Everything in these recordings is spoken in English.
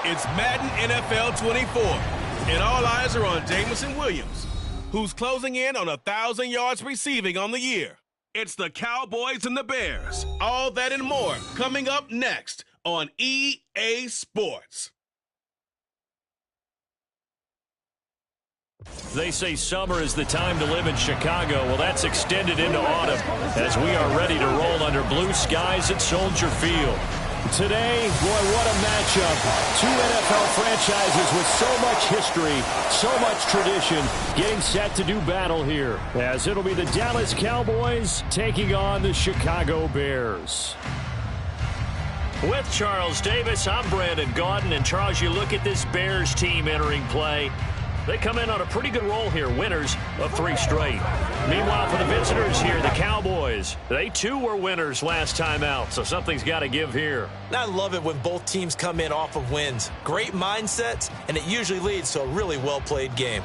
It's Madden NFL 24, and all eyes are on Jamison Williams, who's closing in on 1,000 yards receiving on the year. It's the Cowboys and the Bears. All that and more coming up next on EA Sports. They say summer is the time to live in Chicago. Well, that's extended into autumn as we are ready to roll under blue skies at Soldier Field. Today, boy, what a matchup. Two NFL franchises with so much history, so much tradition, getting set to do battle here, as it'll be the Dallas Cowboys taking on the Chicago Bears. With Charles Davis, I'm Brandon Gaudin. And Charles, you look at this Bears team entering play. They come in on a pretty good roll here, winners of 3 straight. Meanwhile, for the visitors here, the Cowboys, they too were winners last time out, so something's got to give here. I love it when both teams come in off of wins. Great mindsets, and it usually leads to a really well-played game.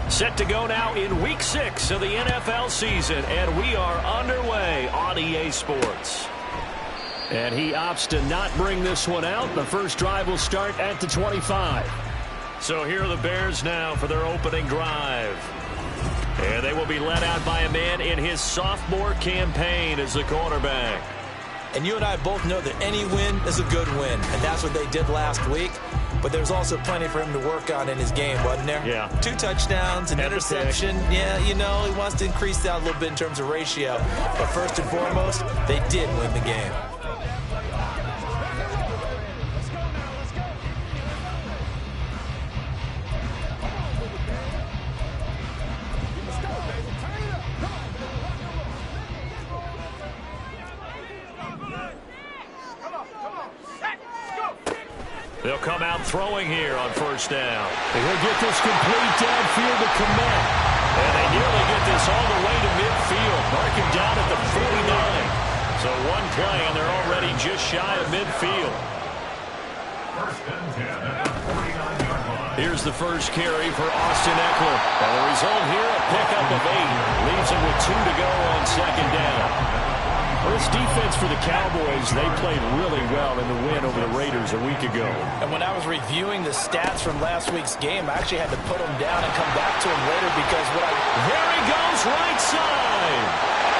Set to go now in Week 6 of the NFL season, and we are underway on EA Sports. And he opts to not bring this one out. The first drive will start at the 25. So here are the Bears now for their opening drive. And they will be led out by a man in his sophomore campaign as the quarterback. And you and I both know that any win is a good win, and that's what they did last week. But there's also plenty for him to work on in his game, wasn't there? Yeah. 2 touchdowns, an interception. Yeah, you know, he wants to increase that a little bit in terms of ratio. But first and foremost, they did win the game. They'll come out throwing here on first down. He'll get this complete downfield to Kmet. And they nearly get this all the way to midfield. Mark him down at the 49. So one play, and they're already just shy of midfield. Here's the first carry for Austin Eckler. And the result here, a pickup of 8. Leaves him with 2 to go on second down. Well, this defense for the Cowboys, they played really well in the win over the Raiders a week ago. And when I was reviewing the stats from last week's game, I actually had to put them down and come back to them later because There he goes, right side.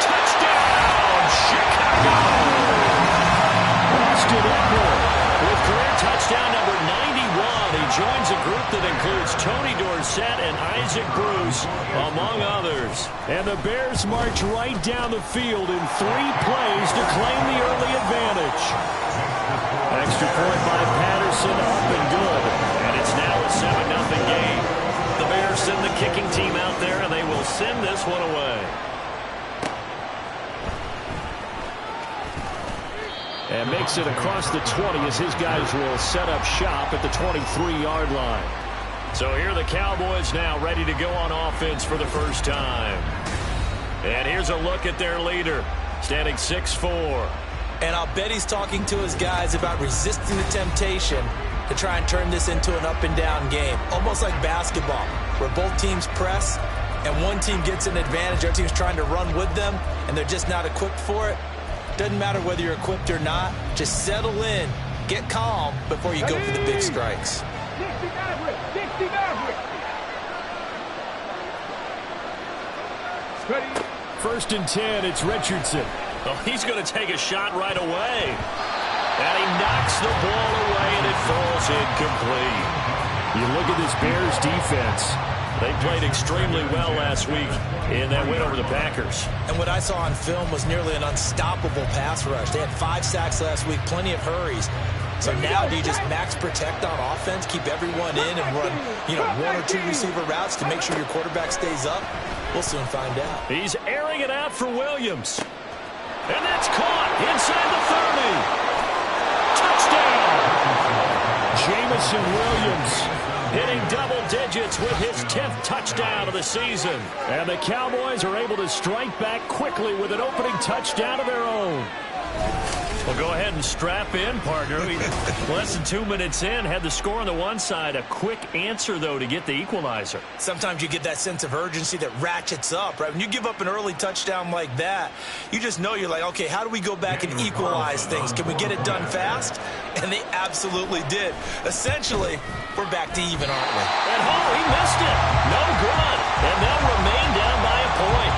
Touchdown, Chicago! Austin Eckler with career touchdown number 91. He joins a group that includes Tony Dorsett and Isaac Bruce, among others. And the Bears march right down the field in 3 plays to claim the early advantage. Extra point by Patterson, up and good. And it's now a 7-0 game. The Bears send the kicking team out there, and they will send this one away. And makes it across the 20 as his guys will set up shop at the 23-yard line. So here are the Cowboys now ready to go on offense for the first time. And here's a look at their leader, standing 6'4". And I'll bet he's talking to his guys about resisting the temptation to try and turn this into an up-and-down game. Almost like basketball, where both teams press, and one team gets an advantage, the other team's trying to run with them, and they're just not equipped for it. Doesn't matter whether you're equipped or not. Just settle in, get calm before you go for the big strikes. First and 10, it's Richardson. Well, he's going to take a shot right away. And he knocks the ball away, and it falls incomplete. You look at this Bears defense. They played extremely well last week in that win over the Packers. And what I saw on film was nearly an unstoppable pass rush. They had 5 sacks last week, plenty of hurries. So now do you just max protect on offense, keep everyone in, and run 1 or 2 receiver routes to make sure your quarterback stays up? We'll soon find out. He's airing it out for Williams. And that's caught inside the 30. Touchdown! Jamison Williams hitting double digits with his 10th touchdown of the season. And the Cowboys are able to strike back quickly with an opening touchdown of their own. Well, go ahead and strap in, partner. Less than 2 minutes in, had the score on the one side. A quick answer, though, to get the equalizer. Sometimes you get that sense of urgency that ratchets up, right? When you give up an early touchdown like that, you just know you're like, okay, how do we go back and equalize things? Can we get it done fast? And they absolutely did. Essentially, we're back to even, aren't we? And he missed it. No good. And they'll remain down by a point.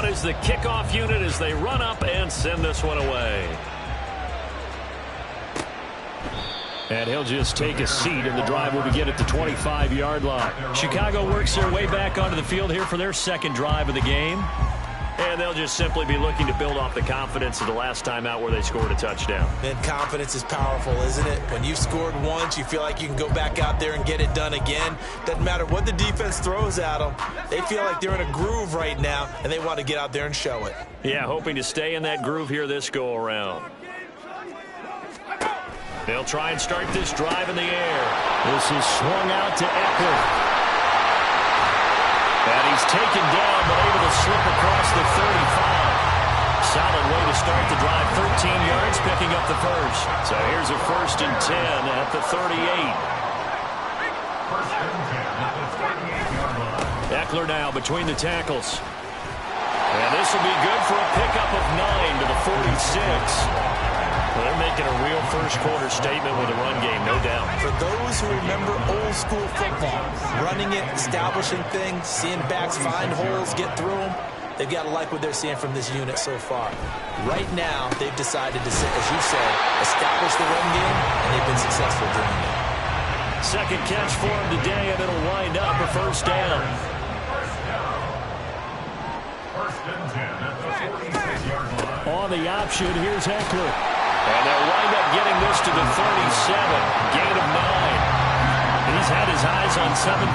Is the kickoff unit as they run up and send this one away. And he'll just take a seat, and the drive will begin at the 25-yard line. Chicago works their way back onto the field here for their second drive of the game. And they'll just simply be looking to build off the confidence of the last time out where they scored a touchdown. And confidence is powerful, isn't it? When you've scored once, you feel like you can go back out there and get it done again. Doesn't matter what the defense throws at them. They feel like they're in a groove right now, and they want to get out there and show it. Yeah, hoping to stay in that groove here this go-around. They'll try and start this drive in the air. This is swung out to Eckler. And he's taken down, but able to slip across the 35. Solid way to start the drive. 13 yards, picking up the first. So here's a 1st and 10 at the 38. Eckler now between the tackles. And this will be good for a pickup of 9 to the 46. Well, they're making a real first-quarter statement with a run game, no doubt. For those who remember old-school football, running it, establishing things, seeing backs find holes, get through them, they've got to like what they're seeing from this unit so far. Right now, they've decided to, as you said, establish the run game, and they've been successful doing it. Second catch for him today, and it'll wind up a first down. On the option, here's Eckler. And they'll wind up getting this to the 37. Gain of 9. He's had his eyes on 7,000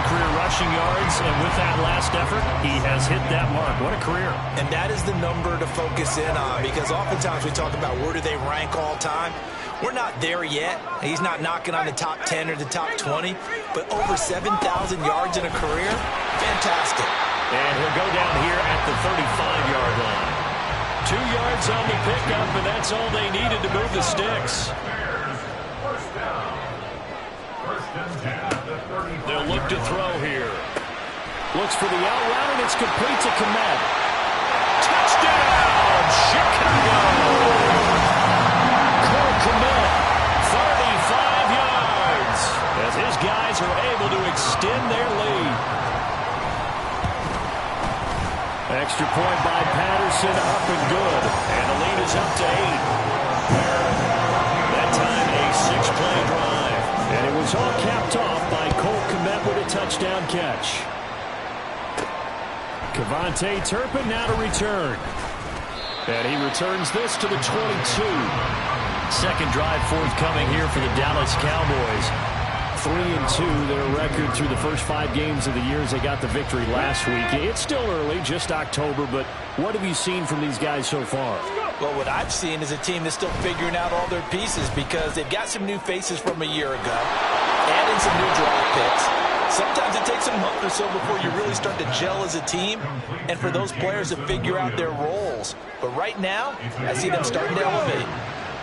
career rushing yards, and with that last effort, he has hit that mark. What a career. And that is the number to focus in on, because oftentimes we talk about where do they rank all time. We're not there yet. He's not knocking on the top 10 or the top 20, but over 7,000 yards in a career, fantastic. And he'll go down here at the 35-yard line. 2 yards on the pickup, and that's all they needed to move the sticks. They'll look to throw here. Looks for the out route, and it's complete to Komet. Touchdown, Chicago! Cole Komet, 35 yards, as his guys are able to extend their lead. Extra point by Patterson, up and good. And the lead is up to 8. That time, a 6-play drive. And it was all capped off by Cole Komet with a touchdown catch. Kevontae Turpin now to return. And he returns this to the 22. Second drive forthcoming here for the Dallas Cowboys. 3-2, their record through the first 5 games of the year as they got the victory last week. It's still early, just October, but what have you seen from these guys so far? Well, what I've seen is a team that's still figuring out all their pieces, because they've got some new faces from a year ago, adding some new draft picks. Sometimes it takes a month or so before you really start to gel as a team, and for those players to figure out their roles. But right now, I see them starting to elevate.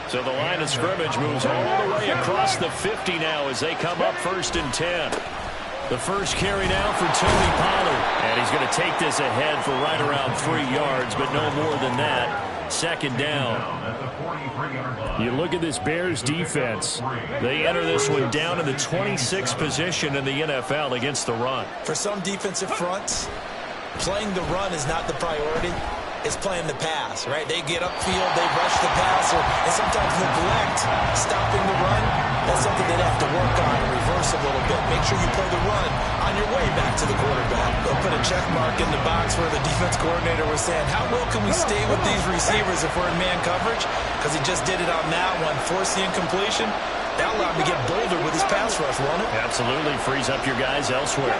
So the line of scrimmage moves all the way across the 50 now as they come up 1st and 10. The first carry now for Tony Pollard. And he's going to take this ahead for right around 3 yards, but no more than that. Second down. You look at this Bears defense. They enter this one down in the 26th position in the NFL against the run. For some defensive fronts, playing the run is not the priority. It's playing the pass, right? They get upfield, they rush the passer, and sometimes neglect stopping the run. That's something they'd have to work on and reverse a little bit. Make sure you play the run on your way back to the quarterback. They'll put a check mark in the box where the defense coordinator was saying, how well can we stay with these receivers if we're in man coverage? Because he just did it on that one, force the incompletion. That allowed him to get bolder with his pass rush, won't it? Absolutely. Frees up your guys elsewhere.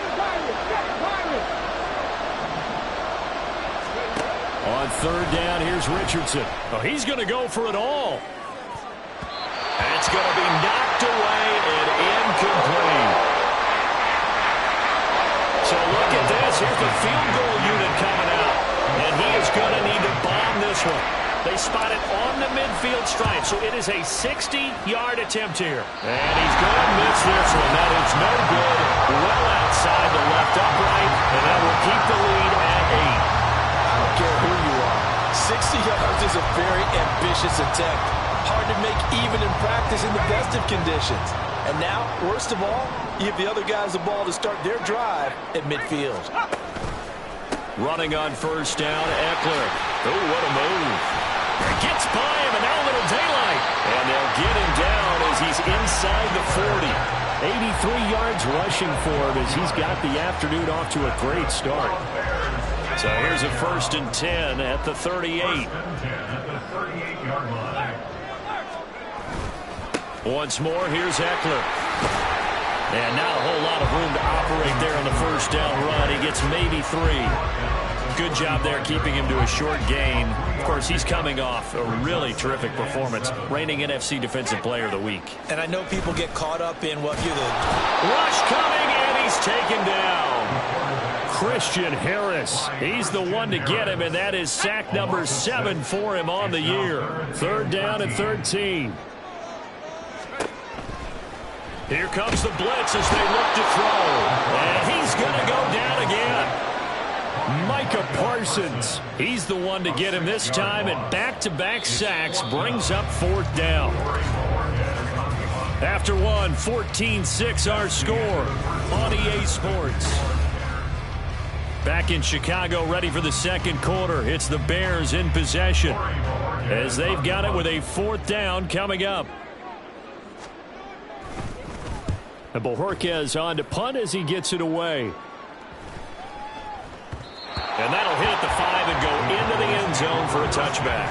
On third down, here's Richardson. Oh, he's going to go for it all. And it's going to be knocked away and incomplete. So look at this. Here's the field goal unit coming out. And he is going to need to bomb this one. They spot it on the midfield stripe. So it is a 60-yard attempt here. And he's going to miss this one. That is no good. Well outside the left upright. And that will keep the lead at 8. I don't care who you are. 60 yards is a very ambitious attempt. Hard to make even in practice in the best of conditions. And now, worst of all, you give the other guys the ball to start their drive at midfield. Running on first down, Eckler. Oh, what a move. Gets by him, and now a little daylight. And they'll get him down as he's inside the 40. 83 yards rushing for him as he's got the afternoon off to a great start. So here's a 1st and 10 at the 38. Once more, here's Eckler. And not a whole lot of room to operate there on the first down run. He gets maybe 3. Good job there keeping him to a short gain. Of course, he's coming off a really terrific performance, reigning NFC Defensive Player of the Week. And I know people get caught up in what you're the rush coming, and he's taken down. Christian Harris, he's the one to get him, and that is sack number 7 for him on the year. Third down and 13. Here comes the blitz as they look to throw. And he's going to go down again. Micah Parsons, he's the one to get him this time, and back-to-back sacks brings up 4th down. After one, 14-6 our score on EA Sports. Back in Chicago, ready for the second quarter. It's the Bears in possession as they've got it with a 4th down coming up. And Bojorquez on to punt as he gets it away. And that'll hit at the 5 and go into the end zone for a touchback.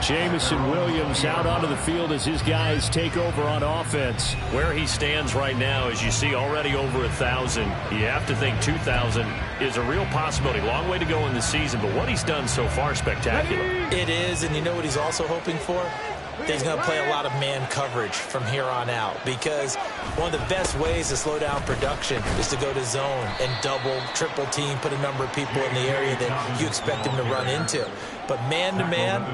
Jamison Williams out onto the field as his guys take over on offense. Where he stands right now, as you see, already over 1,000. You have to think 2,000 is a real possibility. Long way to go in the season, but what he's done so far, spectacular. It is, and you know what he's also hoping for? He's going to play a lot of man coverage from here on out, because one of the best ways to slow down production is to go to zone and double, triple team, put a number of people in the area that you expect him to run into. But man-to-man,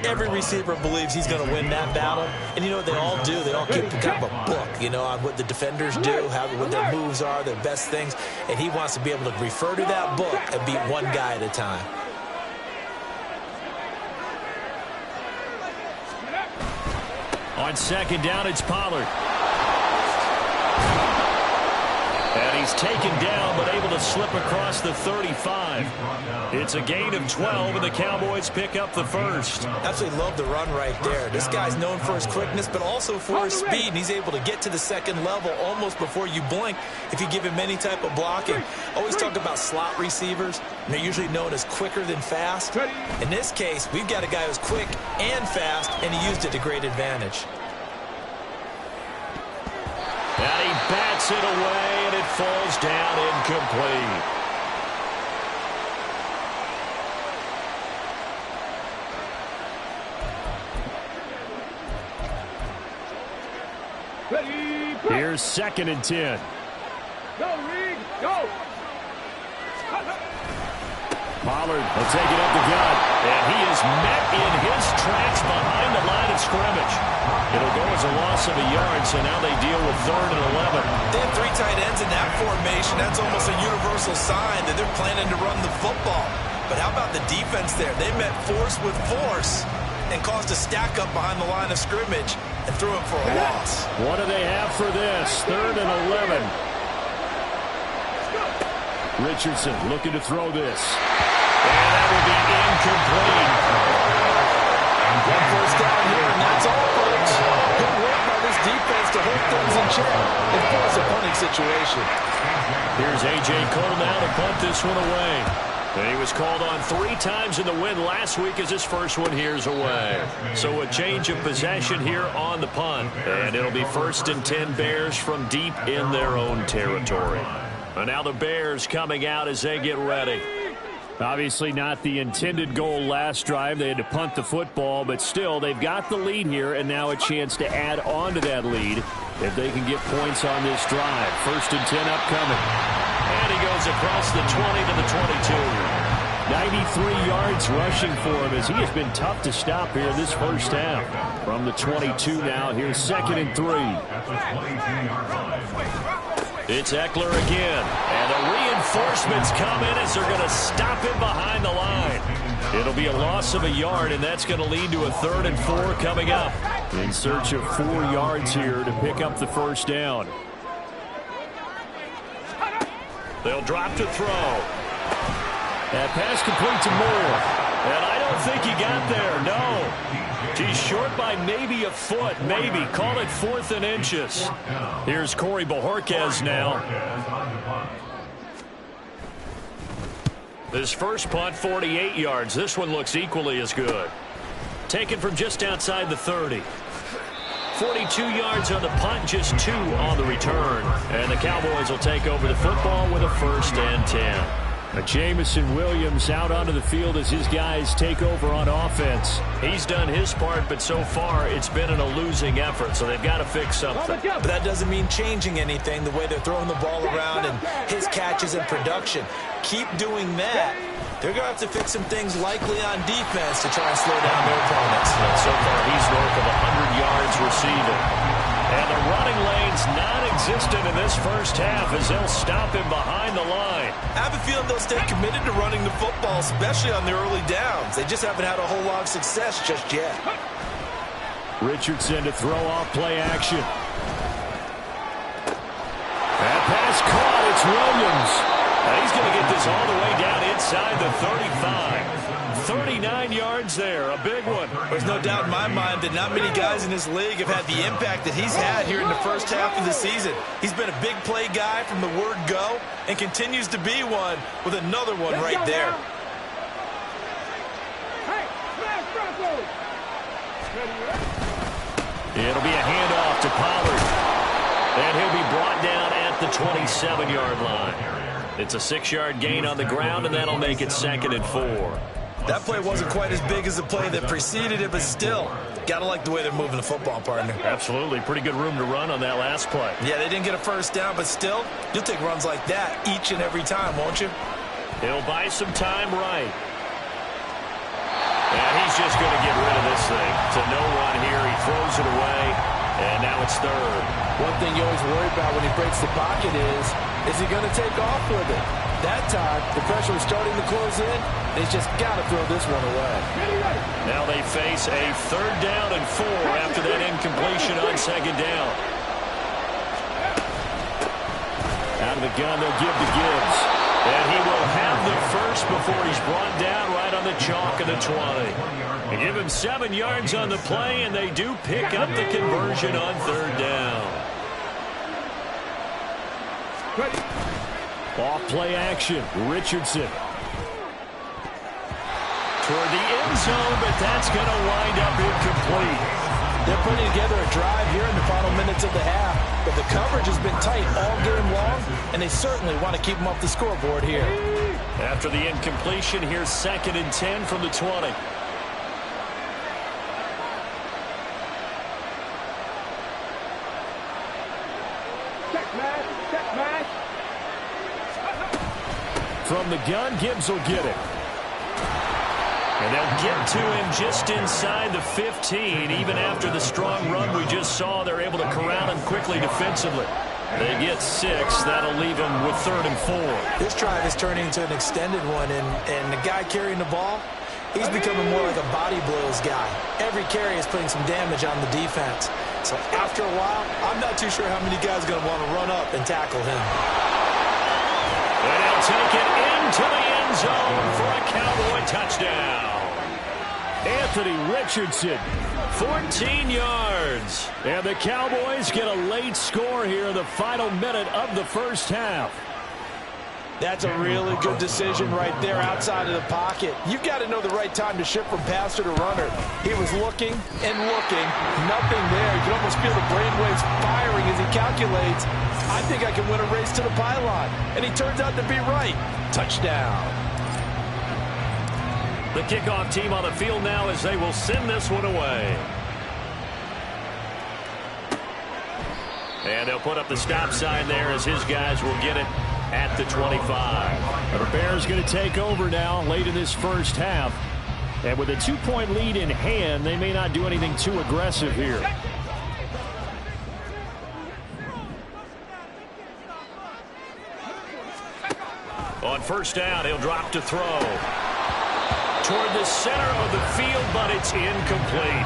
every receiver believes he's going to win that battle. And you know what they all do? They all keep kind of a book, you know, on what the defenders do, what their moves are, their best things. And he wants to be able to refer to that book and beat one guy at a time. On second down, it's Pollard. And he's taken down, but able to slip across the 35. It's a gain of 12, and the Cowboys pick up the first. Absolutely love the run right there. This guy's known for his quickness, but also for his speed. And he's able to get to the second level almost before you blink if you give him any type of blocking. Always talk about slot receivers. And they're usually known as quicker than fast. In this case, we've got a guy who's quick and fast, and he used it to great advantage. And he bats it away, and it falls down incomplete. Here's 2nd and 10. Go, Reed, go! Pollard will take it up the gut. And he is met in his tracks behind the line of scrimmage. It'll go as a loss of a yard, so now they deal with 3rd and 11. They have 3 tight ends in that formation. That's almost a universal sign that they're planning to run the football. But how about the defense there? They met force with force and caused a stack up behind the line of scrimmage and threw it for a loss. What do they have for this? 3rd and 11. Richardson looking to throw this. And that will be incomplete. One first down here, and that's all, folks. Good work by this defense to hold things in check and force a punting situation. Here's A.J. Cole now to punt this one away. And he was called on 3 times in the win last week as his first one here's away. So a change of possession here on the punt. And it'll be 1st and 10 Bears from deep in their own territory. And now the Bears coming out as they get ready. Obviously not the intended goal last drive. They had to punt the football, but still they've got the lead here and now a chance to add on to that lead if they can get points on this drive. 1st and 10 upcoming. And he goes across the 20 to the 22. 93 yards rushing for him as he has been tough to stop here this first half. From the 22 now, here's 2nd and 3. It's Eckler again. And the reinforcements come in as they're going to stop him behind the line. It'll be a loss of a yard, and that's going to lead to a 3rd and 4 coming up. In search of 4 yards here to pick up the first down. They'll drop to throw. That pass complete to Moore. And I don't think he got there, no. He's short by maybe a foot, maybe. Call it 4th and inches. Here's Corey Bojorquez now. His first punt, 48 yards. This one looks equally as good. Taken from just outside the 30. 42 yards on the punt, just 2 on the return. And the Cowboys will take over the football with a 1st and 10. Jamison Williams out onto the field as his guys take over on offense. He's done his part, but so far it's been in a losing effort, so they've got to fix something. But that doesn't mean changing anything, the way they're throwing the ball around and his catches and production. Keep doing that. They're going to have to fix some things likely on defense to try and slow down their opponents. And so far he's north of 100 yards receiving. And the running lane's non-existent in this first half as they'll stop him behind the line. I have a feeling they'll stay committed to running the football, especially on their early downs. They just haven't had a whole lot of success just yet. Richardson to throw off play action. That pass caught. It's Williams. Now he's going to get this all the way down inside the 35. 39 yards there, a big one. There's no doubt in my mind that not many guys in this league have had the impact that he's had here in the first half of the season. He's been a big play guy from the word go and continues to be one with another one right there. It'll be a handoff to Pollard. And he'll be brought down at the 27-yard line. It's a 6-yard gain on the ground, and that'll make it 2nd and 4. That play wasn't quite as big as the play that preceded it, but still, got to like the way they're moving the football, partner. Absolutely. Pretty good room to run on that last play. Yeah, they didn't get a first down, but still, you'll take runs like that each and every time, won't you? He'll buy some time right. And he's just going to get rid of this thing. To no run here. He throws it away, and now it's 3rd. One thing you always worry about when he breaks the pocket is he going to take off with it? That time, the pressure was starting to close in. He's just got to throw this one away. Now they face a 3rd down and 4 after that incompletion on 2nd down. Out of the gun, they'll give to Gibbs. And he will have the first before he's brought down right on the chalk of the 20. They give him 7 yards on the play, and they do pick up the conversion on 3rd down. Off play action, Richardson. Toward the end zone, but that's going to wind up incomplete. They're putting together a drive here in the final minutes of the half, but the coverage has been tight all game long, and they certainly want to keep them off the scoreboard here. After the incompletion, here's 2nd and 10 from the 20. From the gun, Gibbs will get it. And they'll get to him just inside the 15. Even after the strong run we just saw, they're able to corral him quickly defensively. They get 6. That'll leave them with 3rd and 4. This drive is turning into an extended one, and the guy carrying the ball, he's becoming more like a body blows guy. Every carry is putting some damage on the defense. So after a while, I'm not too sure how many guys are going to want to run up and tackle him. And he'll take it into the end zone for a Cowboy touchdown. Anthony Richardson, 14 yards. And the Cowboys get a late score here in the final minute of the first half. That's a really good decision right there outside of the pocket. You've got to know the right time to shift from passer to runner. He was looking and looking. Nothing there. You can almost feel the brainwaves firing as he calculates, I think I can win a race to the pylon. And he turns out to be right. Touchdown. The kickoff team on the field now as they will send this one away. And they'll put up the stop sign there as his guys will get it at the 25. The Bears going to take over now late in this first half. And with a 2-point lead in hand, they may not do anything too aggressive here. On first down, he'll drop to throw. Toward the center of the field, but it's incomplete.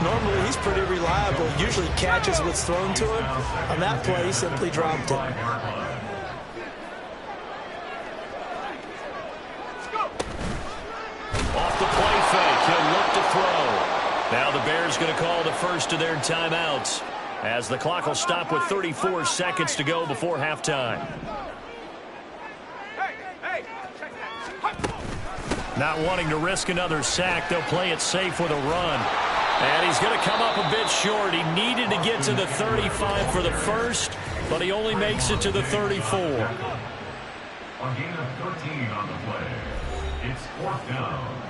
Normally, he's pretty reliable. Usually catches what's thrown to him. On that play, he simply dropped it. Off the play fake, he'll look to throw. Now the Bears going to call the first of their timeouts as the clock will stop with 34 seconds to go before halftime. Not wanting to risk another sack, they'll play it safe with a run. And he's going to come up a bit short. He needed to get to the 35 for the first, but he only makes it to the 34. A gain of 13 on the play. It's 4th down.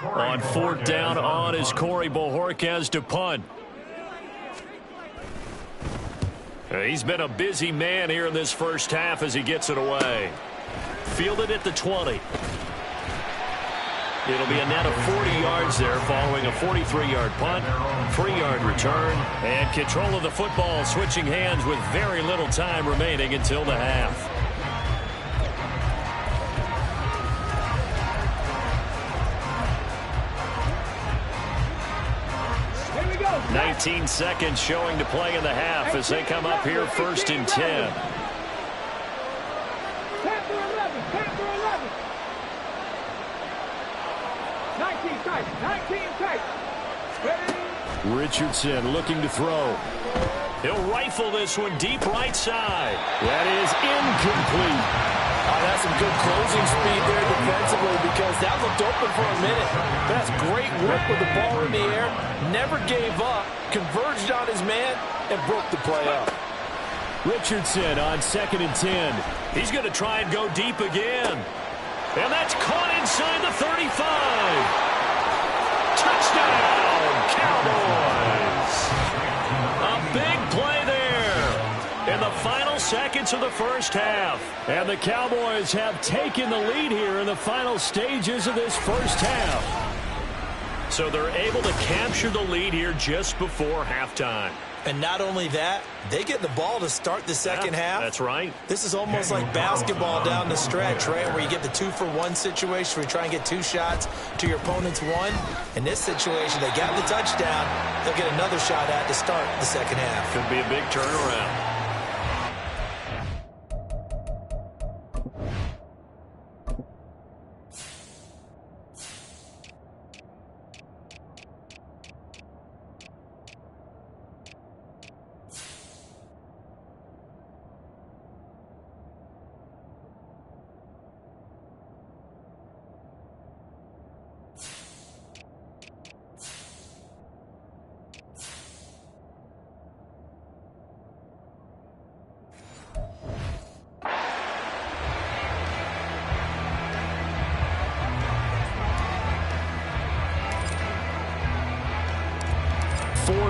On 4th down on is Corey Bojorquez to punt. He's been a busy man here in this first half as he gets it away. Fielded at the 20. It'll be a net of 40 yards there following a 43-yard punt, 3-yard return, and control of the football switching hands with very little time remaining until the half. 19 seconds showing to play in the half as they come up here 1st and 10. Richardson looking to throw. He'll rifle this one deep right side. That is incomplete. That's some good closing speed there defensively because that looked open for a minute. That's great work with the ball in the air. Never gave up, converged on his man, and broke the play up. Richardson on 2nd and 10. He's going to try and go deep again. And that's caught inside the 35. Touchdown, Cowboys. A big play there in the final seconds of the first half. And the Cowboys have taken the lead here in the final stages of this first half. So they're able to capture the lead here just before halftime. And not only that, they get the ball to start the second half. That's right. This is almost like basketball down the stretch, right, where you get the 2-for-1 situation where you try and get 2 shots to your opponent's 1. In this situation, they got the touchdown. They'll get another shot at to start the second half. Could be a big turnaround.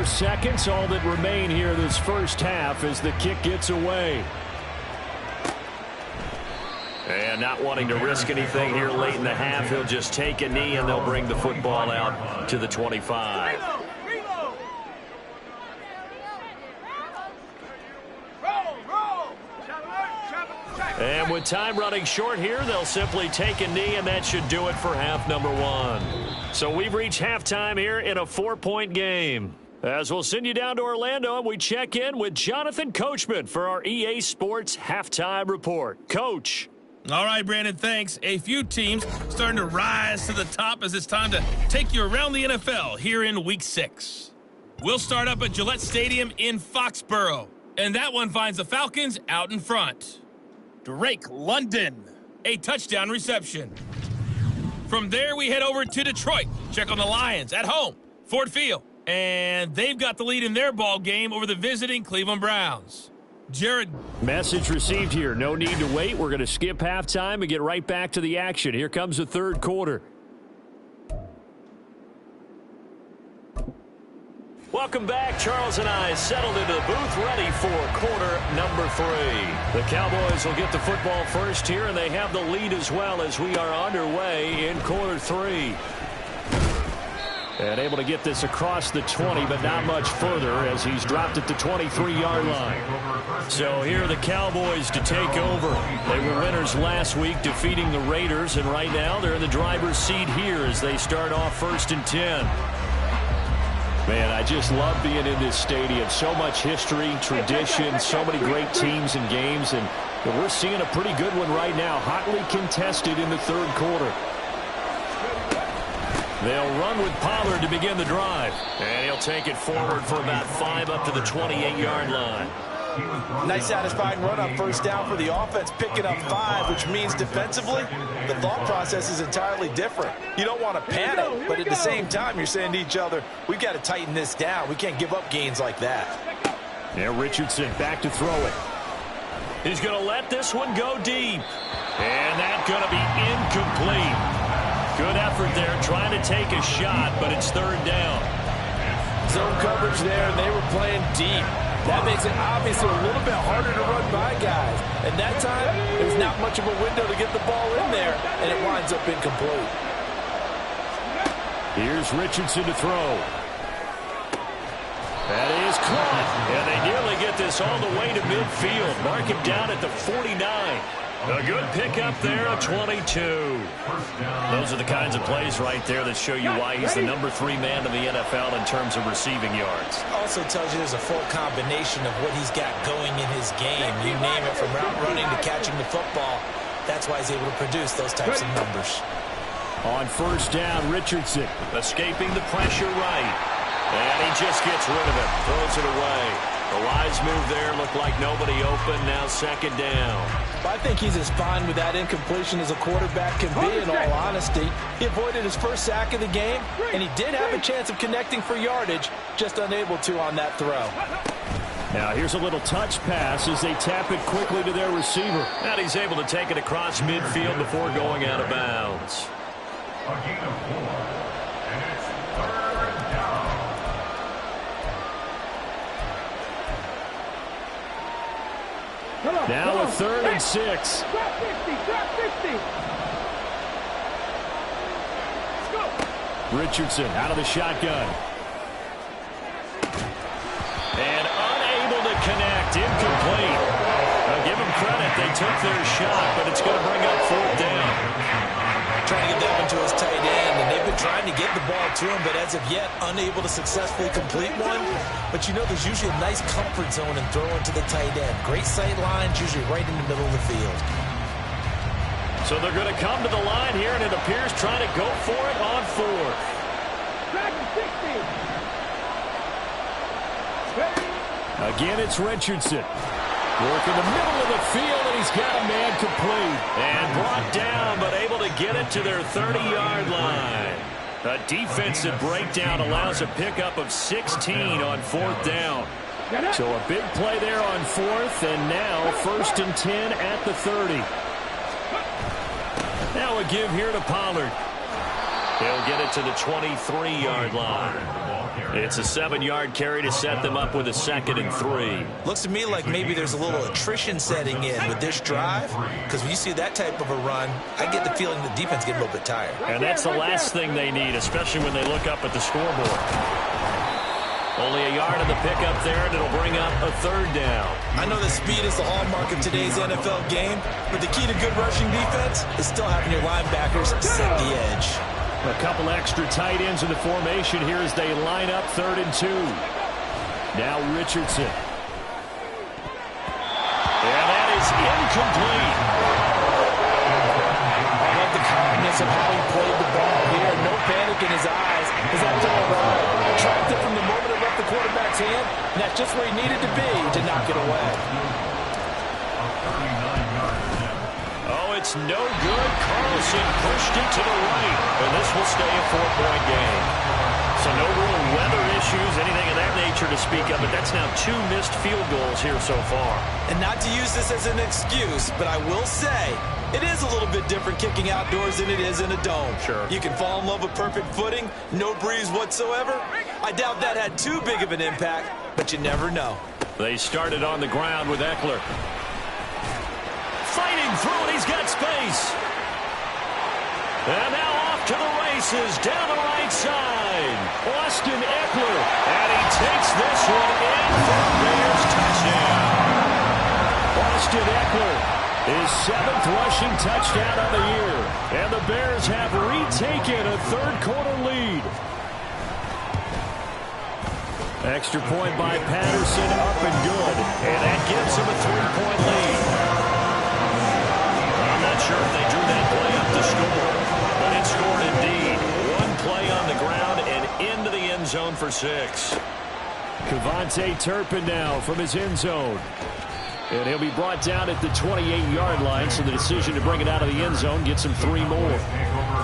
4 seconds, all that remain here this first half as the kick gets away. And not wanting to risk anything here late in the half, he'll just take a knee and they'll bring the football out to the 25. And with time running short here, they'll simply take a knee, and that should do it for half number 1. So we've reached halftime here in a 4-point game. As we'll send you down to Orlando, and we check in with Jonathan Coachman for our EA Sports Halftime Report. Coach. All right, Brandon, thanks. A few teams starting to rise to the top as it's time to take you around the NFL here in Week 6. We'll start up at Gillette Stadium in Foxborough, and that one finds the Falcons out in front. Drake London, a touchdown reception. From there, we head over to Detroit. Check on the Lions at home, Ford Field. And they've got the lead in their ball game over the visiting Cleveland Browns. Jared. Message received here. No need to wait. We're going to skip halftime and get right back to the action. Here comes the third quarter. Welcome back. Charles and I settled into the booth ready for quarter number 3. The Cowboys will get the football first here, and they have the lead as well as we are underway in quarter 3. And able to get this across the 20, but not much further as he's dropped at the 23-yard line. So here are the Cowboys to take over. They were winners last week, defeating the Raiders, and right now they're in the driver's seat here as they start off 1st and 10. Man, I just love being in this stadium. So much history, tradition, so many great teams and games, and we're seeing a pretty good one right now, hotly contested in the third quarter. They'll run with Pollard to begin the drive. And he'll take it forward for about 5 up to the 28-yard line. Nice satisfying run on first down for the offense, picking up 5, which means defensively, the thought process is entirely different. You don't want to panic, but at the same time, you're saying to each other, we've got to tighten this down. We can't give up gains like that. Now Richardson back to throw it. He's going to let this one go deep. And that's going to be incomplete. Good effort there, trying to take a shot, but it's third down. Zone coverage there, and they were playing deep. That makes it obviously a little bit harder to run by guys. And that time, there's not much of a window to get the ball in there, and it winds up incomplete. Here's Richardson to throw. That is caught, and they nearly get this all the way to midfield. Mark him down at the 49. A good pickup there, a 22. Those are the kinds of plays right there that show you why he's the number 3 man in the NFL in terms of receiving yards. Also tells you there's a full combination of what he's got going in his game. You name it, from route running to catching the football. That's why he's able to produce those types of numbers. On first down, Richardson. Escaping the pressure right. And he just gets rid of it, throws it away. The wise move there, looked like nobody open, now second down. I think he's as fine with that incompletion as a quarterback can be, in all honesty. He avoided his first sack of the game, and he did have a chance of connecting for yardage, just unable to on that throw. Now here's a little touch pass as they tap it quickly to their receiver. And he's able to take it across midfield before going out of bounds. A gain of 4, and it's third down. Now a 3rd and 6. Richardson out of the shotgun. And unable to connect, incomplete. Now give them credit, they took their shot, but it's going to bring up 4th down. Trying to get that one to his tight end, and they've been trying to get the ball to him, but as of yet, unable to successfully complete one. But you know, there's usually a nice comfort zone in throwing to the tight end. Great sight lines, usually right in the middle of the field. So they're going to come to the line here, and it appears trying to go for it on 4th. Again, it's Richardson. Working the middle of the field, and he's got a man complete. And brought down, but able to get it to their 30-yard line. A defensive breakdown allows a pickup of 16 on 4th down. So a big play there on 4th, and now 1st and 10 at the 30. Now a give here to Pollard. He'll get it to the 23-yard line. It's a 7-yard carry to set them up with a 2nd and 3. Looks to me like maybe there's a little attrition setting in with this drive, because when you see that type of a run, I get the feeling the defense get a little bit tired. And that's the last thing they need, especially when they look up at the scoreboard. Only a yard on the pickup there, and it'll bring up a 3rd down. I know that speed is the hallmark of today's NFL game, but the key to good rushing defense is still having your linebackers set the edge. A couple extra tight ends in the formation here as they line up 3rd and 2. Now Richardson. And that is incomplete. I love the calmness of how he played the ball here. No panic in his eyes as that ball arrived. Tracked it from the moment it left the quarterback's hand, and that's just where he needed to be to knock it away. Oh, it's no good. Carlson pushed it to the right, and this will stay a 4-point game. So no real weather issues, anything of that nature to speak of, but that's now 2 missed field goals here so far. And not to use this as an excuse, but I will say it is a little bit different kicking outdoors than it is in a dome. Sure. You can fall in love with perfect footing, no breeze whatsoever. I doubt that had too big of an impact, but you never know. They started on the ground with Eckler. Fighting through it, he's got space. And now off to the races, down the right side. Austin Eckler, and he takes this one in for a Bears touchdown. Austin Eckler, his 7th rushing touchdown of the year. And the Bears have retaken a 3rd-quarter lead. Extra point by Patterson, up and good. And that gives him a 3-point lead. I'm not sure if they drew that play up to score, but it scored indeed. 1 play on the ground and into the end zone for 6. Kevontae Turpin now from his end zone. And he'll be brought down at the 28-yard line, so the decision to bring it out of the end zone gets him 3 more.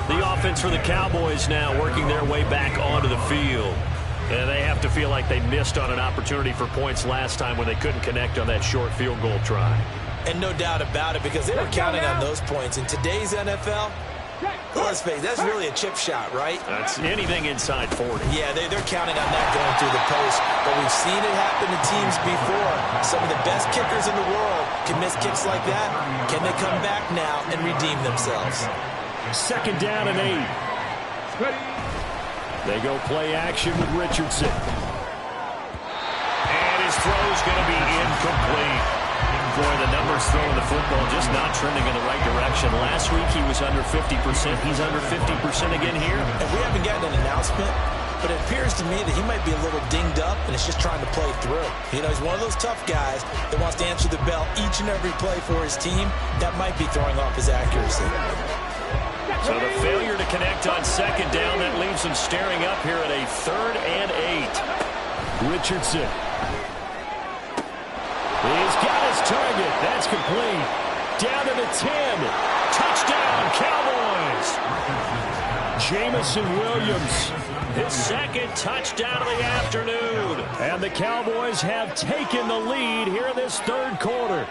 The offense for the Cowboys now working their way back onto the field. And they have to feel like they missed on an opportunity for points last time when they couldn't connect on that short field goal try. And no doubt about it, because they were counting on those points. In today's NFL, let's face it, that's really a chip shot, right? That's anything inside 40. Yeah, they're counting on that going through the post. But we've seen it happen to teams before. Some of the best kickers in the world can miss kicks like that. Can they come back now and redeem themselves? 2nd down and 8. They go play action with Richardson. And his throw's going to be incomplete. Boy, the numbers throwing the football just not trending in the right direction. Last week he was under 50%. He's under 50% again here. And we haven't gotten an announcement, but it appears to me that he might be a little dinged up and is just trying to play through. You know, he's one of those tough guys that wants to answer the bell each and every play for his team. That might be throwing off his accuracy. So the failure to connect on 2nd down, that leaves him staring up here at a 3rd and 8. Richardson. He's got his target. That's complete. Down to the 10. Touchdown, Cowboys. Jamison Williams, his 2nd touchdown of the afternoon. And the Cowboys have taken the lead here in this 3rd quarter.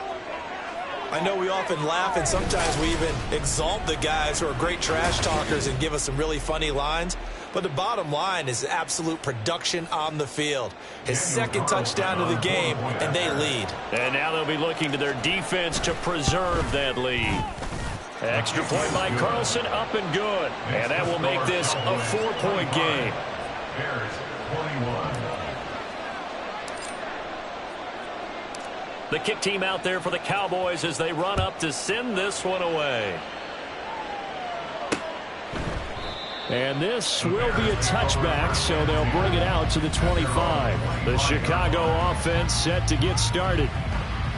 I know we often laugh, and sometimes we even exalt the guys who are great trash talkers and give us some really funny lines. But the bottom line is absolute production on the field. His 2nd touchdown of the game, and they lead. And now they'll be looking to their defense to preserve that lead. Extra point by Carlson, up and good. And that will make this a 4-point game. Bears 21. The kick team out there for the Cowboys as they run up to send this one away. And this will be a touchback, so they'll bring it out to the 25. The Chicago offense set to get started.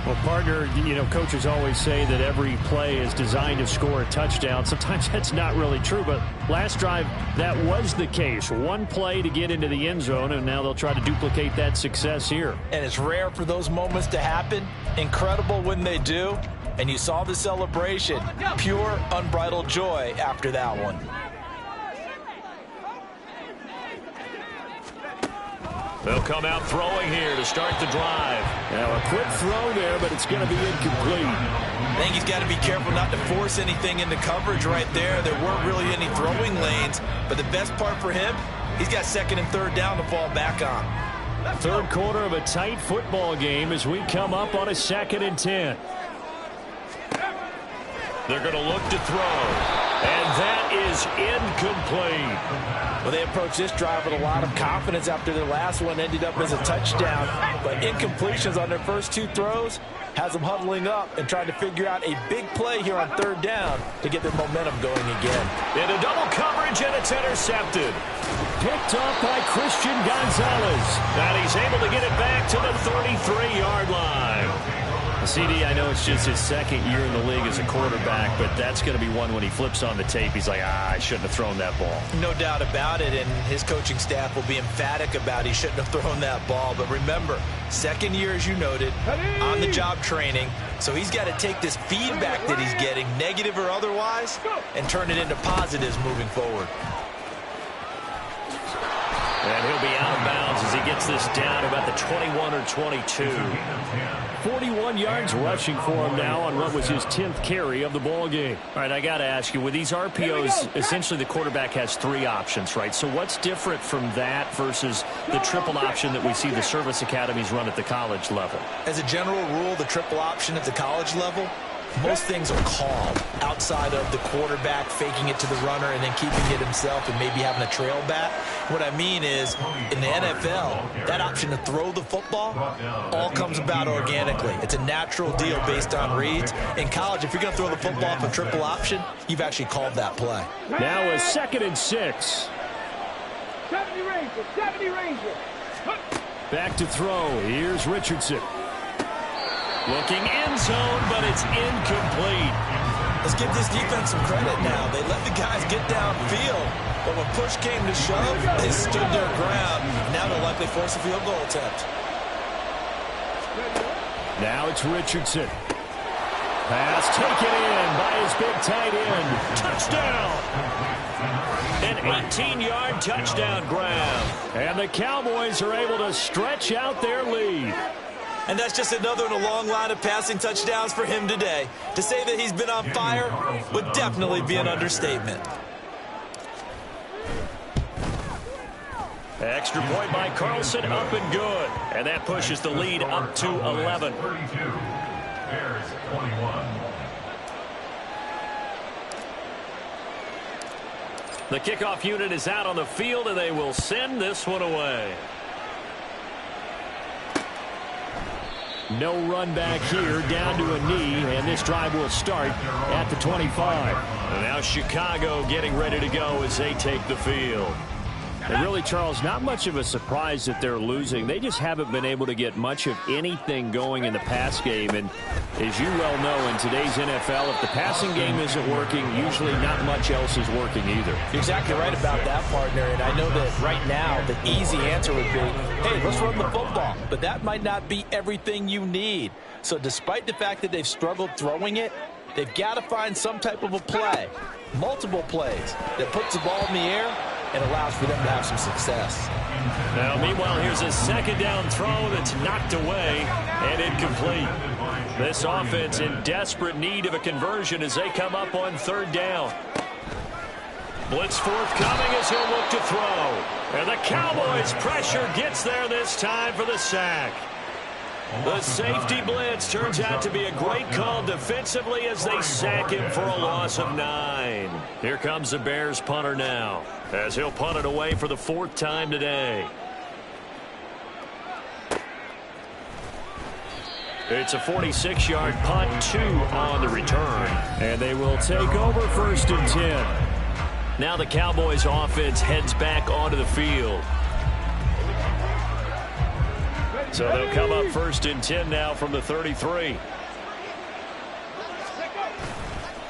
Well, partner, you know, coaches always say that every play is designed to score a touchdown. Sometimes that's not really true, but last drive, that was the case. 1 play to get into the end zone, and now they'll try to duplicate that success here. And it's rare for those moments to happen. Incredible when they do. And you saw the celebration. Pure, unbridled joy after that one. They'll come out throwing here to start the drive. Now a quick throw there, but it's going to be incomplete. I think he's got to be careful not to force anything into coverage right there. There weren't really any throwing lanes, but the best part for him he's got second and third down to fall back on. Third quarter of a tight football game as we come up on a 2nd and 10. They're going to look to throw. And that is incomplete. Well, they approached this drive with a lot of confidence after their last one ended up as a touchdown. But incompletions on their first 2 throws has them huddling up and trying to figure out a big play here on third down to get their momentum going again. Into double coverage, and it's intercepted. Picked up by Christian Gonzalez. And he's able to get it back to the 33-yard line. CD, I know it's just his second year in the league as a quarterback, but that's going to be one when he flips on the tape. He's like, I shouldn't have thrown that ball. No doubt about it, and his coaching staff will be emphatic about he shouldn't have thrown that ball. But remember, second year, as you noted, on-the-job training, so he's got to take this feedback that he's getting, negative or otherwise, and turn it into positives moving forward. And he'll be out of bounds as he gets this down about the 21 or 22. 41 yards rushing for him now on what was his 10th carry of the ball game. All right, I got to ask you, with these RPOs, essentially the quarterback has 3 options, right? So what's different from that versus the triple option that we see the service academies run at the college level? As a general rule, the triple option at the college level, most things are called outside of the quarterback faking it to the runner and then keeping it himself and maybe having a trail back. What I mean is, in the NFL, that option to throw the football all comes about organically. It's a natural deal based on reads. In college, if you're going to throw the football off a triple option, you've actually called that play. Now a 2nd and 6. 70 Ranger. Back to throw. Here's Richardson. Looking end zone, but it's incomplete. Let's give this defense some credit now. They let the guys get downfield, but when push came to shove, they stood their ground. Now they'll likely force a field goal attempt. Now it's Richardson. Pass taken in by his big tight end. Touchdown! An 18-yard touchdown grab. And the Cowboys are able to stretch out their lead. And that's just another in a long line of passing touchdowns for him today. To say that he's been on fire would definitely be an understatement. Extra point by Carlson, up and good. And that pushes the lead up to 11. 32, Bears 21. The kickoff unit is out on the field, and they will send this one away. No run back here, down to a knee, and this drive will start at the 25. And now Chicago getting ready to go as they take the field. And really, Charles, not much of a surprise that they're losing. They just haven't been able to get much of anything going in the pass game. And as you well know, in today's NFL, if the passing game isn't working, usually not much else is working either. You're exactly right about that, partner. And I know that right now the easy answer would be, hey, let's run the football. But that might not be everything you need. So despite the fact that they've struggled throwing it, they've got to find some type of a play, multiple plays, that puts the ball in the air and allows for them to have some success. Now, meanwhile, here's a second down throw that's knocked away and incomplete. This offense in desperate need of a conversion as they come up on third down. Blitz forthcoming as he'll look to throw. And the Cowboys' pressure gets there this time for the sack. The safety blitz turns out to be a great call defensively as they sack him for a loss of 9. Here comes the Bears punter now, as he'll punt it away for the 4th time today. It's a 46-yard punt, 2 on the return. And they will take over 1st and 10. Now the Cowboys offense heads back onto the field. So they'll come up 1st and 10 now from the 33.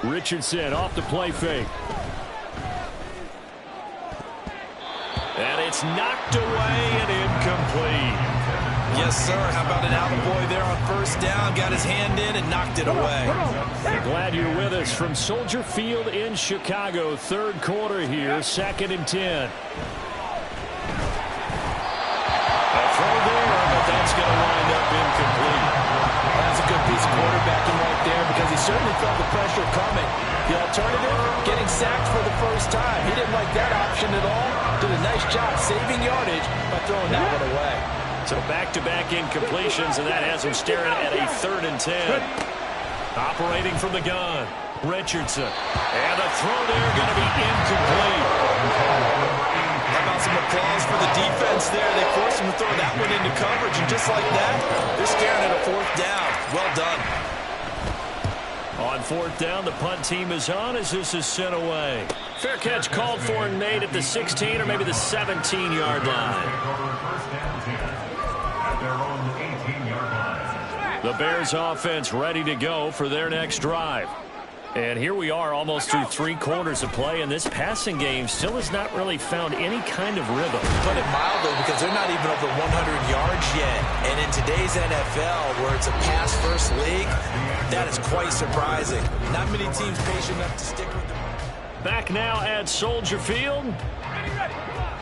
Richardson off the play fake. And it's knocked away and incomplete. Yes, sir. How about an attaboy there on 1st down? Got his hand in and knocked it away. Glad you're with us from Soldier Field in Chicago. 3rd quarter here, 2nd and 10. Throw there, but that's going to wind up incomplete. That's a good piece of quarterbacking right there because he certainly felt the pressure coming. The alternative, getting sacked for the first time. He didn't like that option at all. did a nice job saving yardage by throwing that one away. So back-to-back incompletions, and that has him staring at a 3rd and 10. Operating from the gun, Richardson. And the throw there going to be incomplete. How about some applause for the defense there? They forced him to throw that one into coverage, and just like that, they're staring at a 4th down. Well done. On 4th down, the punt team is on as this is sent away. Fair catch called for and made at the 16 or maybe the 17-yard line. The Bears offense ready to go for their next drive. And here we are almost through 3 quarters of play, and this passing game still has not really found any kind of rhythm. Put it mildly, because they're not even over 100 yards yet. And in today's NFL, where it's a pass-first league, that is quite surprising. Not many teams patient enough to stick with them. Back now at Soldier Field.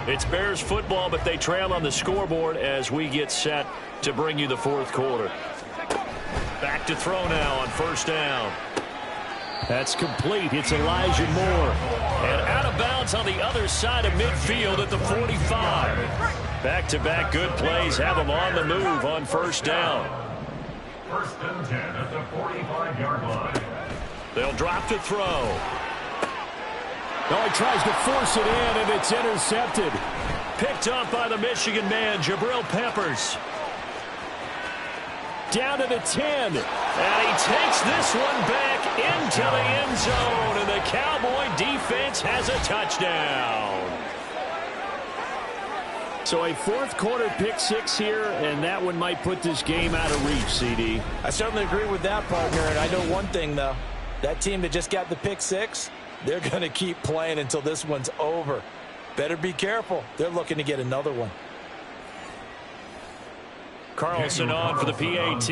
It's Bears football, but they trail on the scoreboard as we get set to bring you the 4th quarter. Back to throw now on 1st down. That's complete. It's Elijah Moore. And out of bounds on the other side of midfield at the 45. Back-to-back good plays have them on the move on 1st down. 1st and 10 at the 45-yard line. They'll drop to throw. Oh, he tries to force it in, and it's intercepted. Picked up by the Michigan man, Jabril Peppers. Down to the 10. And he takes this one back into the end zone. And the Cowboy defense has a touchdown. So a 4th quarter pick 6 here, and that one might put this game out of reach, CD. I certainly agree with that, partner. And I know one thing, though. That team that just got the pick 6, they're going to keep playing until this one's over. Better be careful. They're looking to get another one. Carlson on for the PAT.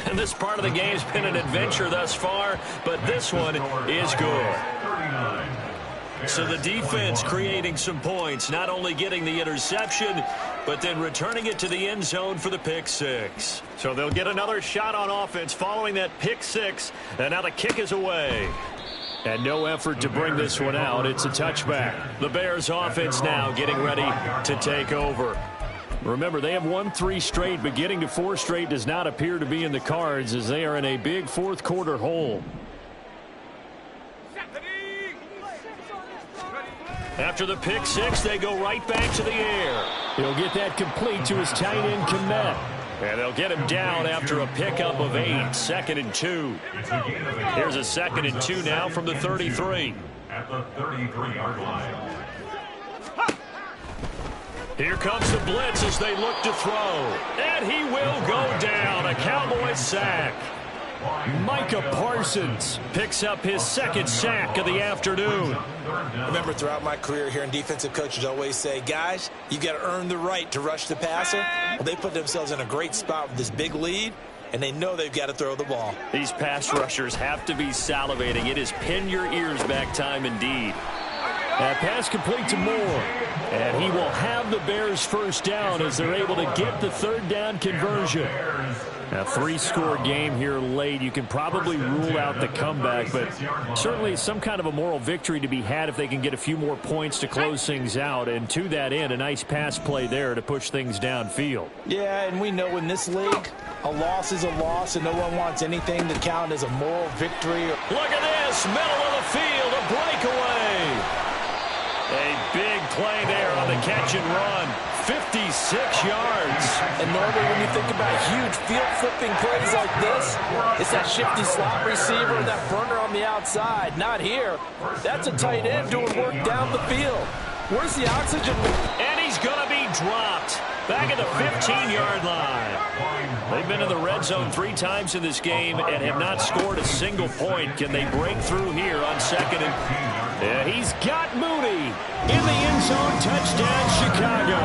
And this part of the game's been an adventure thus far, but this one is good. So the defense creating some points, not only getting the interception, but then returning it to the end zone for the pick 6. So they'll get another shot on offense following that pick 6, and now the kick is away. And no effort to bring this one out. It's a touchback. The Bears offense now getting ready to take over. Remember, they have won 3 straight, but getting to 4 straight does not appear to be in the cards as they are in a big 4th quarter hole. After the pick 6, they go right back to the air. He'll get that complete to his tight end, Kmet. And they'll get him down after a pickup of 8, 2nd and 2. Here's a 2nd and 2 now from the 33. At the 33-yard line. Here comes the blitz as they look to throw. And he will go down. A Cowboy sack. Micah Parsons picks up his 2nd sack of the afternoon. Remember, throughout my career here, defensive coaches always say, guys, you got to earn the right to rush the passer. Well, they put themselves in a great spot with this big lead, and they know they've got to throw the ball. These pass rushers have to be salivating. It is pin your ears back time indeed. That pass complete to Moore. And he will have the Bears 1st down as they're able to get the 3rd down conversion. A 3-score game here late. You can probably rule out the comeback, but certainly some kind of a moral victory to be had if they can get a few more points to close things out. And to that end, a nice pass play there to push things downfield. Yeah, and we know in this league, a loss is a loss, and no one wants anything to count as a moral victory. Look at this, middle of the field, a breakaway. A big play there on the catch and run. 56 yards. And normally when you think about huge field-flipping plays like this, it's that shifty slot receiver, that burner on the outside. Not here. That's a tight end doing work down the field. Where's the oxygen? And he's going to be dropped back at the 15-yard line. They've been in the red zone 3 times in this game and have not scored a single point. Can they break through here on 2nd and... Yeah, he's got Mooney in the end zone. Touchdown, Chicago.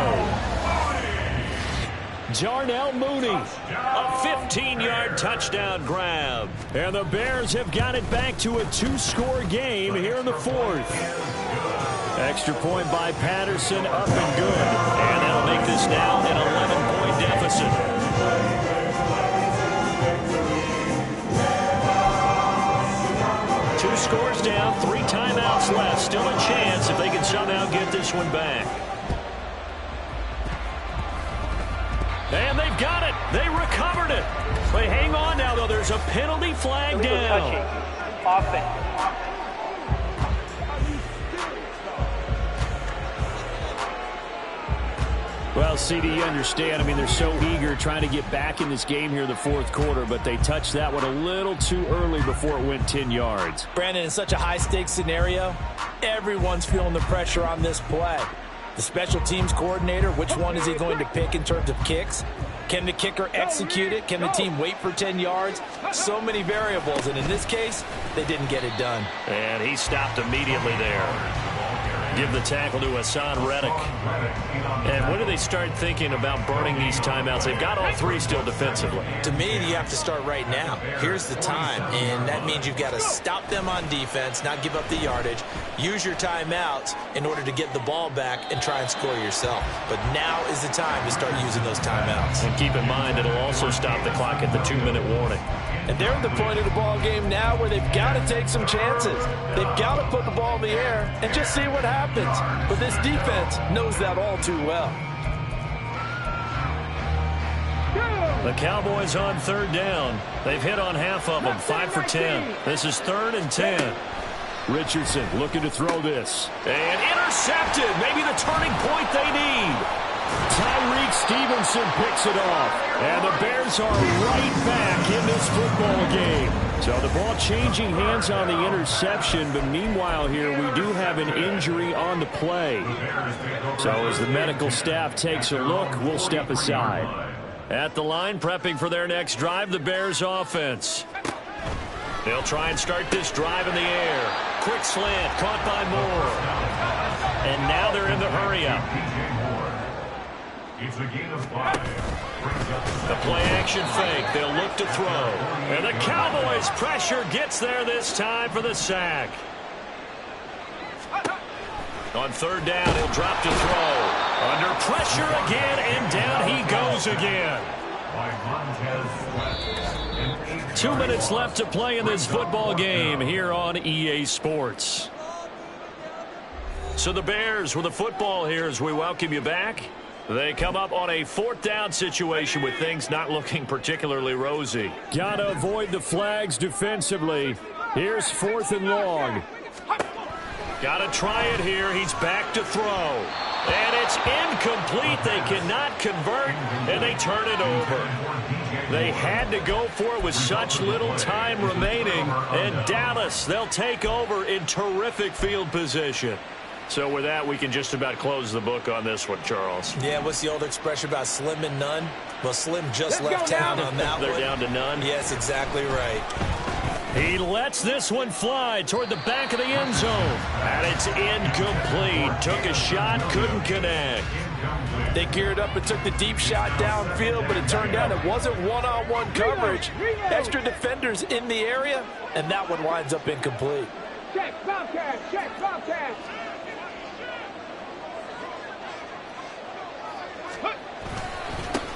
Darnell Mooney, a 15-yard touchdown grab. And the Bears have got it back to a 2-score game here in the 4th. Extra point by Patterson, up and good. And that'll make this now an 11-point deficit. scores down, 3 timeouts left. Still a chance if they can somehow get this one back. And they've got it. They recovered it. They hang on now, though. There's a penalty flag down. Offense. Well, CD, you understand. I mean, they're so eager trying to get back in this game here in the fourth quarter, but they touched that one a little too early before it went 10 yards. Brandon, in such a high-stakes scenario, everyone's feeling the pressure on this play. The special teams coordinator, which one is he going to pick in terms of kicks? Can the kicker execute it? Can the team wait for 10 yards? So many variables, and in this case, they didn't get it done. And he stopped immediately there. Give the tackle to Hassan Reddick. And when do they start thinking about burning these timeouts? They've got all 3 still defensively. To me, you have to start right now. Here's the time, and that means you've got to stop them on defense, not give up the yardage, use your timeouts in order to get the ball back and try and score yourself. But now is the time to start using those timeouts. And keep in mind, it'll also stop the clock at the 2-minute warning. And they're at the point of the ball game now where they've got to take some chances. They've got to put the ball in the air and just see what happens. But this defense knows that all too well. The Cowboys on 3rd down. They've hit on half of them, 5 for 10. This is 3rd and 10. Richardson looking to throw this. And intercepted. Maybe the turning point they need. Tyreek Stevenson picks it off. And the Bears are right back in this football game. So the ball changing hands on the interception, but meanwhile here we do have an injury on the play. So as the medical staff takes a look, we'll step aside. At the line, prepping for their next drive, the Bears offense. They'll try and start this drive in the air. Quick slant, caught by Moore. And now they're in the hurry-up. It's a gain of 5. The play-action fake. They'll look to throw. And the Cowboys' pressure gets there this time for the sack. On 3rd down, he'll drop to throw. Under pressure again, and down he goes again. 2 minutes left to play in this football game here on EA Sports. So the Bears with the football here as we welcome you back. They come up on a 4th down situation with things not looking particularly rosy. Got to avoid the flags defensively. Here's 4th and long. Got to try it here. He's back to throw. And it's incomplete. They cannot convert, and they turn it over. They had to go for it with such little time remaining. And Dallas, they'll take over in terrific field position. So with that, we can just about close the book on this one, Charles. Yeah, what's the old expression about slim and none? Well, Slim just left town on that one. They're down to none? Yes, exactly right. He lets this one fly toward the back of the end zone. And it's incomplete. Took a shot, couldn't connect. They geared up and took the deep shot downfield, but it turned out it wasn't one-on-one coverage. Extra defenders in the area, and that one winds up incomplete. Check, Bobcat, check, Bobcat.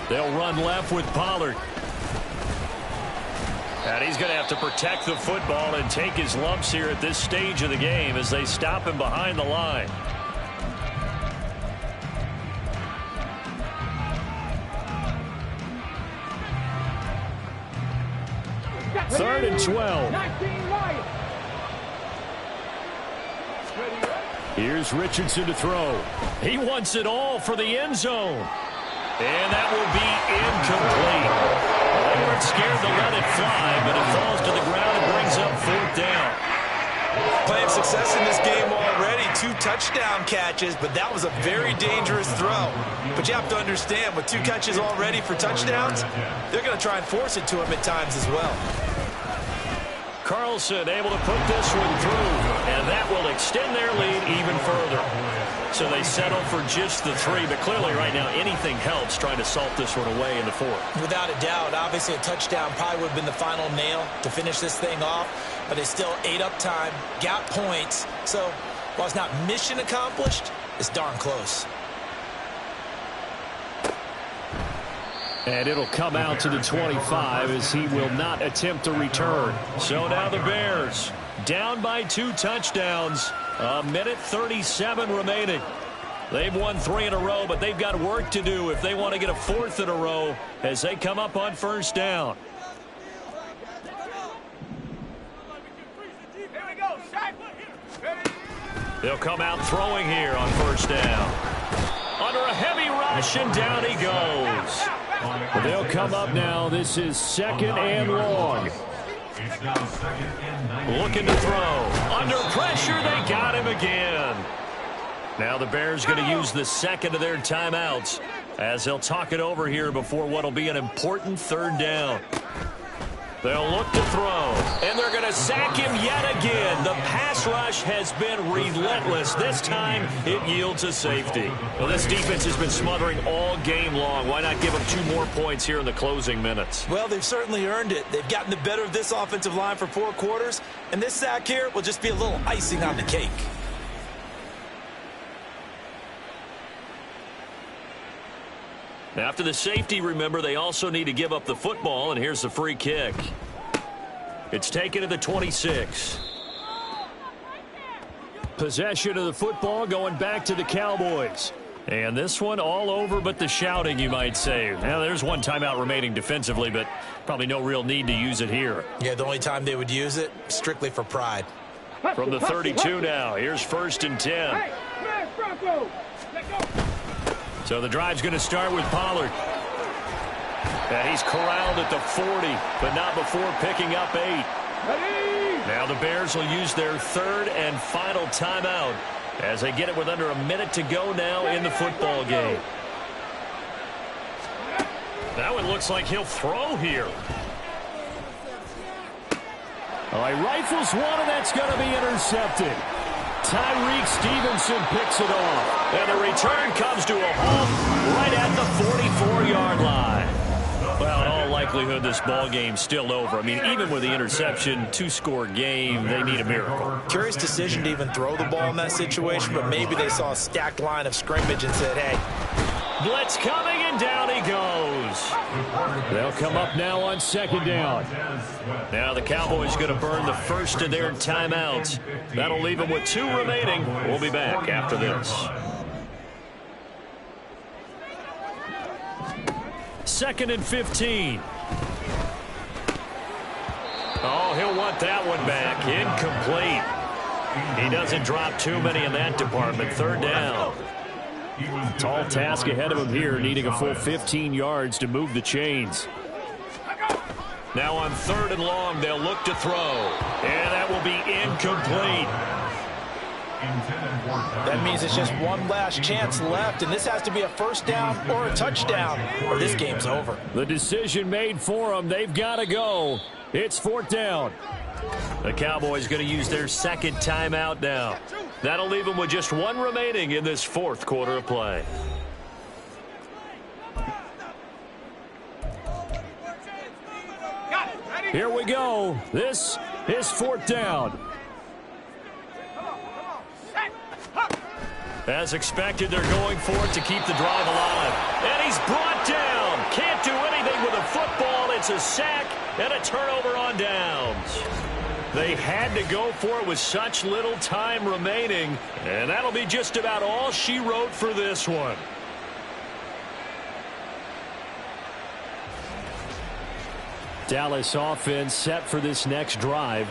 They'll run left with Pollard. And he's going to have to protect the football and take his lumps here at this stage of the game as they stop him behind the line. Third and 12. Here's Richardson to throw. He wants it all for the end zone. And that will be incomplete. They weren't scared to let it fly, but it falls to the ground and brings up 4th down. Playing success in this game already. 2 touchdown catches, but that was a very dangerous throw. But you have to understand, with 2 catches already for touchdowns, they're going to try and force it to him at times as well. Carlson able to put this one through, and that will extend their lead even further. So they settle for just the 3, but clearly right now anything helps trying to salt this one away in the 4th. Without a doubt, obviously a touchdown probably would have been the final nail to finish this thing off, but they still ate up time, got points. So while it's not mission accomplished, it's darn close. And it'll come out to the 25 as he will not attempt to return. So now the Bears down by 2 touchdowns. A minute 37 remaining. They've won 3 in a row, but they've got work to do if they want to get a 4th in a row as they come up on first down. They'll come out throwing here on first down. Under a heavy rush, and down he goes. They'll come up now. This is 2nd and long. Looking to throw. Under pressure, they got him again. Now the Bears going to use the 2nd of their timeouts as they'll talk it over here before what will be an important 3rd down. They'll look to throw, and they're going to sack him yet again. The pass rush has been relentless. This time, it yields a safety. Well, this defense has been smothering all game long. Why not give them 2 more points here in the closing minutes? Well, they've certainly earned it. They've gotten the better of this offensive line for 4 quarters, and this sack here will just be a little icing on the cake. After the safety, remember, they also need to give up the football, and here's the free kick. It's taken to the 26. Possession of the football going back to the Cowboys. And this one all over but the shouting, you might say. Now, there's 1 timeout remaining defensively, but probably no real need to use it here. Yeah, the only time they would use it, strictly for pride. From the 32 now, here's 1st and 10. So the drive's going to start with Pollard. And he's corralled at the 40, but not before picking up 8. Now the Bears will use their 3rd and final timeout as they get it with under a minute to go now in the football game. Now it looks like he'll throw here. All right, rifles one, and that's going to be intercepted. Tyreek Stevenson picks it off. And the return comes to a halt right at the 44-yard line. Well, in all likelihood, this ball game's still over. I mean, even with the interception, 2-score game, they need a miracle. Curious decision to even throw the ball in that situation, but maybe they saw a stacked line of scrimmage and said, hey. Blitz coming, and down he goes. They'll come up now on 2nd down. Now the Cowboys going to burn the 1st of their timeouts. That'll leave them with 2 remaining. We'll be back after this. 2nd and 15. Oh, he'll want that one back. Incomplete. He doesn't drop too many in that department. 3rd down. Tall task ahead of him here, needing a full 15 yards to move the chains. Now on 3rd and long, they'll look to throw. And that will be incomplete. That means it's just one last chance left, and this has to be a 1st down or a touchdown, or this game's over. The decision made for them. They've got to go. It's 4th down. The Cowboys going to use their 2nd timeout now. That'll leave them with just 1 remaining in this 4th quarter of play. Here we go. This is 4th down. As expected, they're going for it to keep the drive alive. And he's brought down. Can't do anything with a football. It's a sack and a turnover on downs. They had to go for it with such little time remaining. And that'll be just about all she wrote for this one. Dallas offense set for this next drive.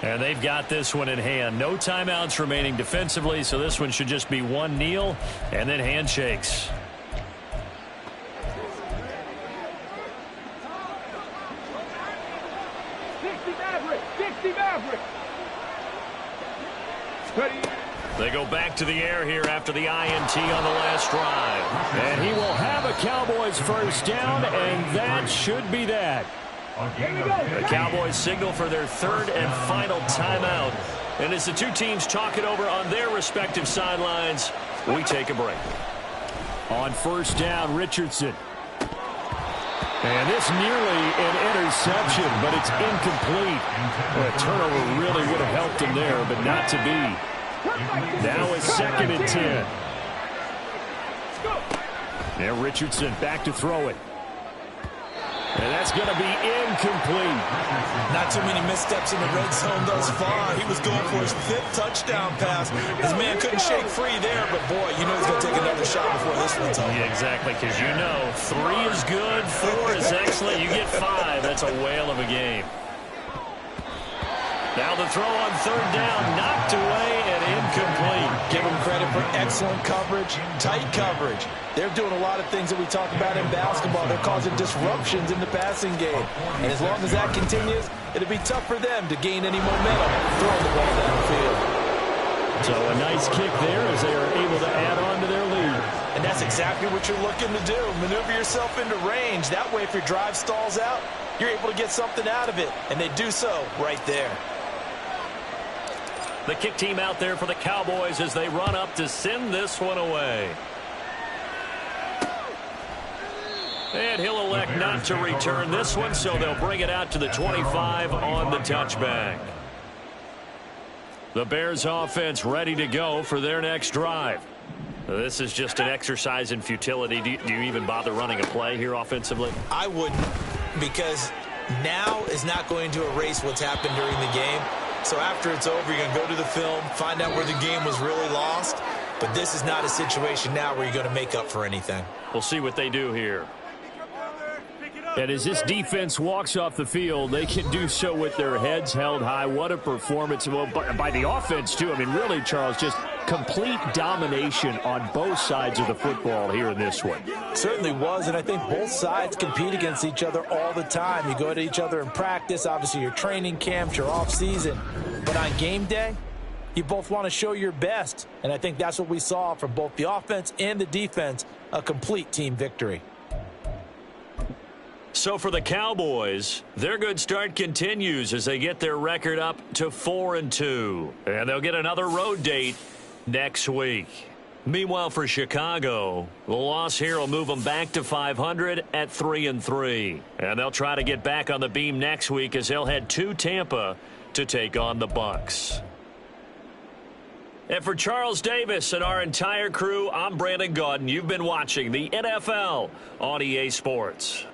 And they've got this one in hand. No timeouts remaining defensively, so this one should just be 1 kneel and then handshakes. They go back to the air here after the INT on the last drive. And he will have a Cowboys 1st down, and that should be that. The Cowboys signal for their 3rd and final timeout. And as the 2 teams talk it over on their respective sidelines, we take a break. On 1st down, Richardson. And this nearly an interception, but it's incomplete. Well, a turnover really would have helped him there, but not to be. Now it's 2nd and 10. And Richardson back to throw it. And that's going to be incomplete. Not too many missteps in the red zone thus far. He was going for his 5th touchdown pass. His man couldn't shake free there, but boy, you know he's going to take another shot before this one's over. Yeah, exactly, because you know 3 is good, 4 is excellent. You get 5. That's a whale of a game. Now the throw on 3rd down, knocked away and incomplete. Give him credit for excellent coverage, tight coverage. They're doing a lot of things that we talk about in basketball. They're causing disruptions in the passing game. And as long as that continues, it'll be tough for them to gain any momentum throwing the ball downfield. So a nice kick there as they are able to add on to their lead. And that's exactly what you're looking to do. Maneuver yourself into range. That way, if your drive stalls out, you're able to get something out of it. And they do so right there. The kick team out there for the Cowboys as they run up to send this one away. And he'll elect not to return this one, so they'll bring it out to the 25 on the touchback. The Bears offense ready to go for their next drive. This is just an exercise in futility. Do you even bother running a play here offensively? I wouldn't, because now is not going to erase what's happened during the game. So after it's over, you're going to go to the film, find out where the game was really lost. But this is not a situation now where you're going to make up for anything. We'll see what they do here. And as this defense walks off the field, they can do so with their heads held high. What a performance. Well, by the offense, too. I mean, really, Charles, just complete domination on both sides of the football here in this one. Certainly was, and I think both sides compete against each other all the time. You go at each other in practice, obviously your training camps, your off-season. But on game day, you both want to show your best. And I think that's what we saw from both the offense and the defense, a complete team victory. So for the Cowboys, their good start continues as they get their record up to 4-2. And they'll get another road date next week. Meanwhile, for Chicago, the loss here will move them back to 500 at 3-3. And they'll try to get back on the beam next week as they'll head to Tampa to take on the Bucs. And for Charles Davis and our entire crew, I'm Brandon Gaudin. You've been watching the NFL on EA Sports.